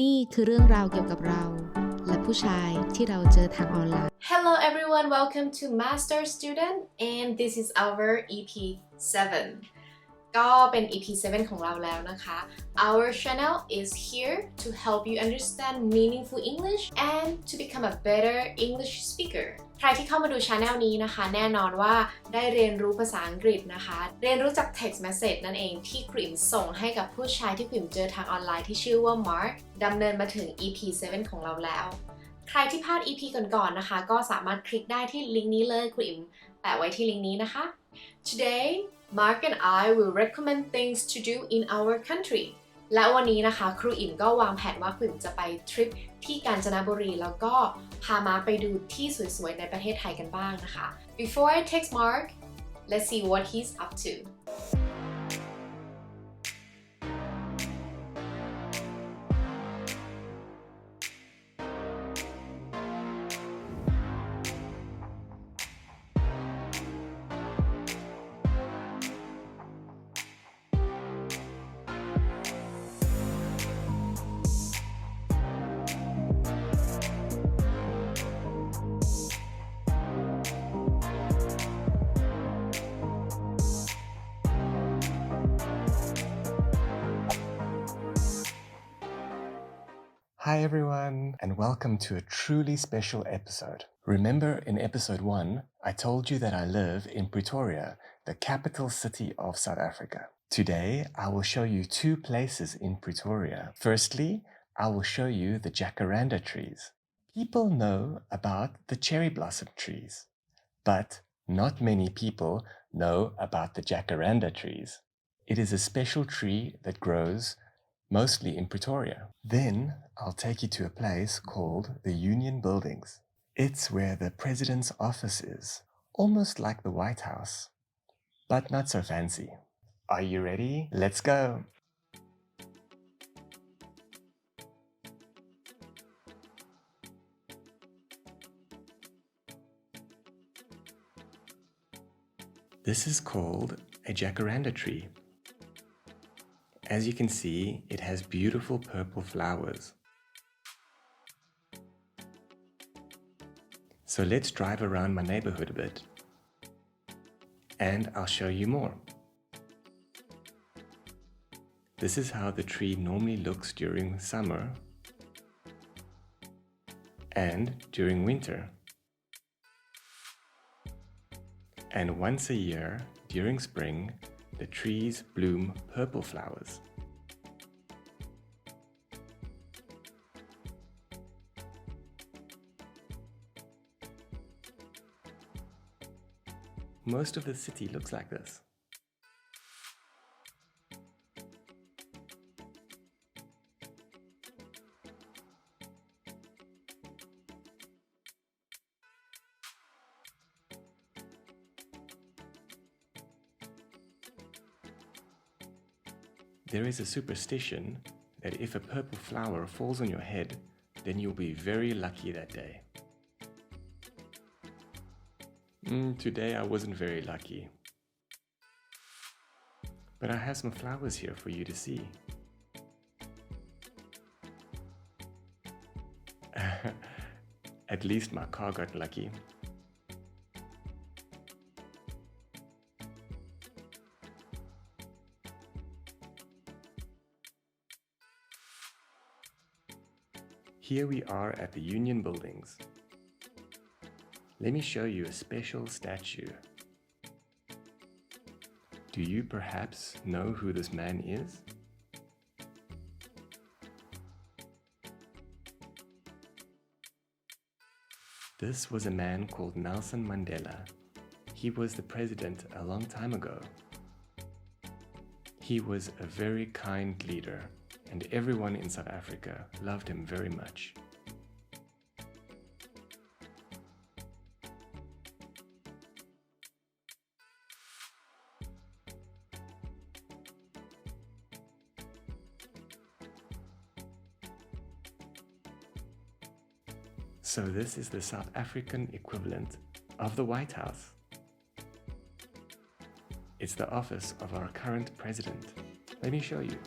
นี่คือเรื่องราวเกี่ยวกับเราและผู้ชายที่เราเจอทางออนไลน์ Hello everyone, welcome to Master Student and this is our EP.7 ก็เป็น EP.7 ของเราแล้วนะคะ Our channel is here to help you understand meaningful English and to become a better English speaker ใครที่เข้ามาดู channel นี้นะคะแน่นอนว่าได้เรียนรู้ภาษาอังกฤษนะคะเรียนรู้จาก text message นั่นเองที่ครีมส่งให้กับผู้ชายที่ครีมเจอทางออนไลน์ที่ชื่อว่า Mark ดำเนินมาถึง EP.7 ของเราแล้วใครที่พลาด EP ก่อนๆนะคะก็สามารถคลิกได้ที่ลิงก์นี้เลยครูอิมแปะไว้ที่ลิงก์นี้นะคะ Today Mark and I will recommend things to do in our country และวันนี้นะคะครูอิมก็วางแผนว่าครูอิมจะไปทริปที่กาญจนบุรีแล้วก็พามาไปดูที่สวยๆในประเทศไทยกันบ้างนะคะ Before I text Mark let's see what he's up to Hi everyone, and welcome to a truly special episode. Remember in episode 1, I told you that I live in Pretoria, the capital city of South Africa. Today, I will show you two places in Pretoria. Firstly, I will show you the jacaranda trees. People know about the cherry blossom trees, but not many people know about the jacaranda trees. It is a special tree that grows mostly in Pretoria. Then I'll take you to a place called the Union Buildings. It's where the president's office is, almost like the White House, but not so fancy. Are you ready? Let's go! This is called a jacaranda tree. As you can see, it has beautiful purple flowers. So let's drive around my neighborhood a bit. And I'll show you more. This is how the tree normally looks during summer and during winter. And once a year, during spring, the trees bloom purple flowers. Most of the city looks like this. There is a superstition that if a purple flower falls on your head, then you'll be very lucky that day. Today I wasn't very lucky. But I have some flowers here for you to see. At least my car got lucky. Here we are at the Union Buildings. Let me show you a special statue. Do you perhaps know who this man is? This was a man called Nelson Mandela. He was the president a long time ago. He was a very kind leader, and everyone in South Africa loved him very much. So this is the South African equivalent of the White House. It's the office of our current president. Let me show you.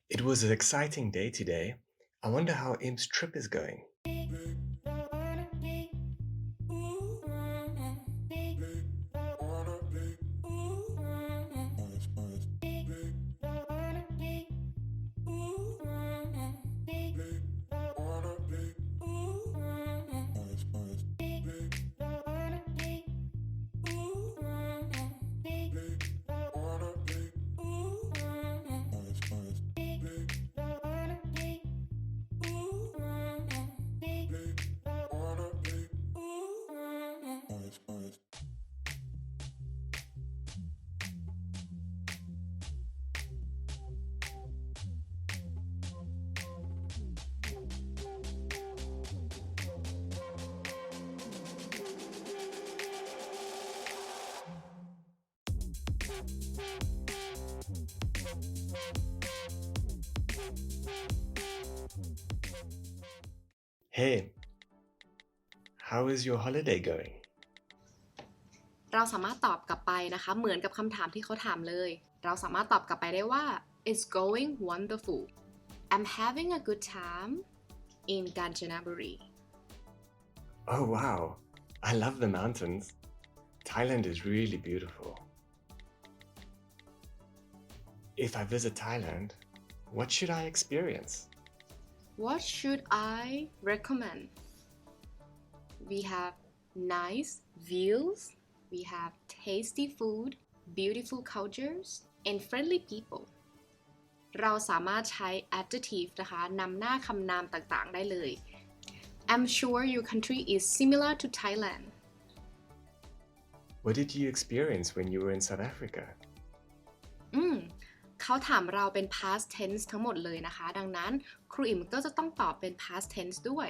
It was an exciting day today. I wonder how Im's trip is going. Hey, how is your holiday going? เราสามารถตอบกลับไปนะคะเหมือนกับคำถามที่เขาถามเลยเราสามารถตอบกลับไปได้ว่า It's going wonderful. I'm having a good time in Kanchanaburi. Oh wow, I love the mountains. Thailand is really beautiful. If I visit Thailand, what should I experience? What should I recommend? We have nice views, we have tasty food, beautiful cultures, and friendly people. เราสามารถใช้ adjective นะคะนำหน้าคำนามต่างๆได้เลย I'm sure your country is similar to Thailand. What did you experience when you were in South Africa? เขาถามเราเป็น past tense ทั้งหมดเลยนะคะดังนั้นครูอิมก็จะต้องตอบเป็น past tense ด้วย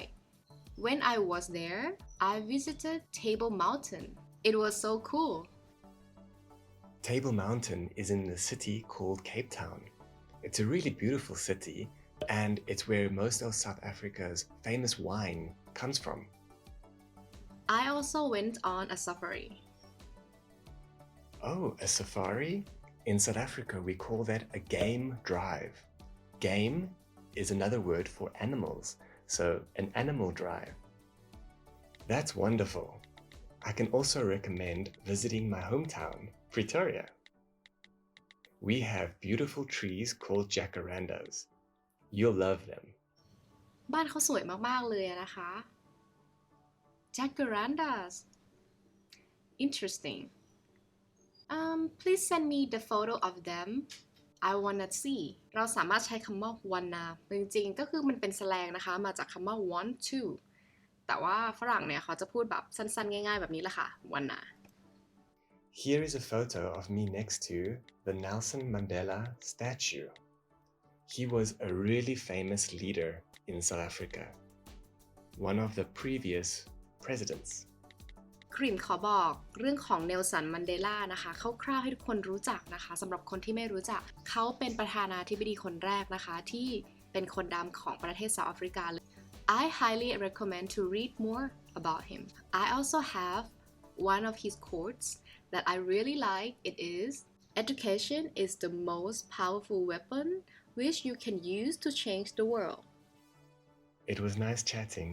When I was there, I visited Table Mountain. It was so cool. Table Mountain is in a city called Cape Town. It's a really beautiful city, and it's where most of South Africa's famous wine comes from. I also went on a safari. Oh, a safari? In South Africa, we call that a game drive. Game is another word for animals, so an animal drive. That's wonderful. I can also recommend visiting my hometown, Pretoria. We have beautiful trees called jacarandas. You'll love them. บ้านเขาสวยมากๆเลยนะคะ Jacarandas. Interesting. Please send me the photo of them. I wanna see. เราสามารถใช้คำว่า wanna จริงๆก็คือมันเป็นแสแลงนะคะมาจากคำว่า want to แต่ว่าฝรั่งเนี่ยเขาจะพูดแบบสั้นๆง่ายๆแบบนี้แหละค่ะ wanna. Here is a photo of me next to the Nelson Mandela statue. He was a really famous leader in South Africa, one of the previous presidents. ครีมขอบอกเรื่องของเนลสันมันเดลานะคะคร่าวๆให้ทุกคนรู้จักนะคะสำหรับคนที่ไม่รู้จักเขาเป็นประธานาธิบดีคนแรกนะคะที่เป็นคนดำของประเทศเซาท์แอฟริกาเลย I highly recommend to read more about him. I also have one of his quotes that I really like. It is, "Education is the most powerful weapon which you can use to change the world." It was nice chatting.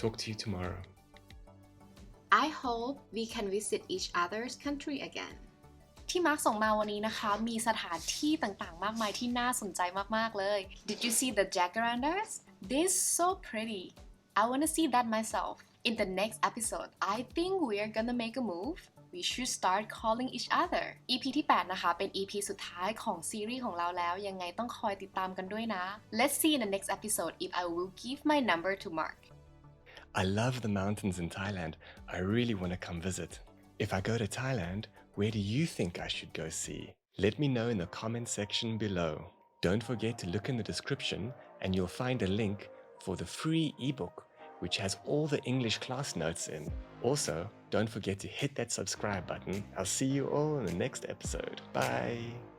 Talk to you tomorrow. I hope we can visit each other's country again. ที่มาร์คส่งมาวันนี้นะคะมีสถานที่ต่างๆมากมายที่น่าสนใจมากๆเลย Did you see the jacarandas? They're so pretty. I want to see that myself. In the next episode, I think we're gonna make a move. We should start calling each other. EP ที่ 8 นะคะเป็น EP สุดท้ายของซีรีส์ของเราแล้วยังไงต้องคอยติดตามกันด้วยนะ Let's see in the next episode if I will give my number to Mark. I love the mountains in Thailand. I really want to come visit. If I go to Thailand, where do you think I should go see? Let me know in the comment section below. Don't forget to look in the description and you'll find a link for the free ebook which has all the English class notes in. Also, don't forget to hit that subscribe button. I'll see you all in the next episode. Bye!